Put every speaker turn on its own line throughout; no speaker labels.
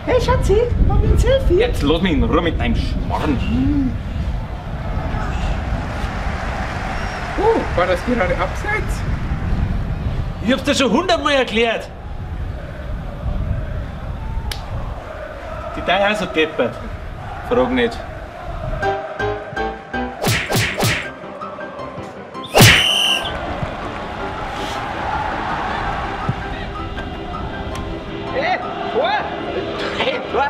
Hey Schatzi, machen wir ein Selfie?
Jetzt lass mich in Ruhe mit deinem Schmarrn.
Oh, war das gerade abseits?
Ich hab's dir schon 100-mal erklärt. Die Teier so deppert. Frag nicht.
Hey, Tor! Hey, Tor!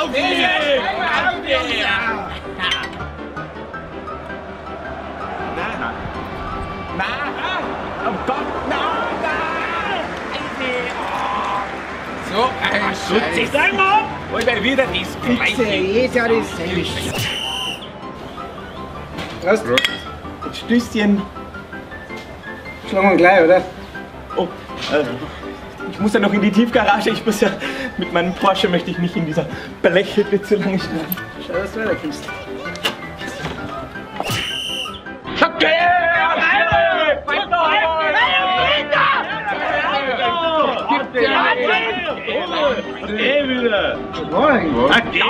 Auf die!
So ein Scheiß.
Sag mal! Oder wieder das Gleiche.
Jedes Jahr dasselbe. Prost. Stößchen. Schlagen wir gleich, oder?
Oh, ich muss ja noch in die Tiefgarage. Ich muss ja mit meinem Porsche möchte ich nicht in dieser Blechhütte zu lange stehen.
Schau, dass du weiterkommst.
Wieder!
Moin.
Okay.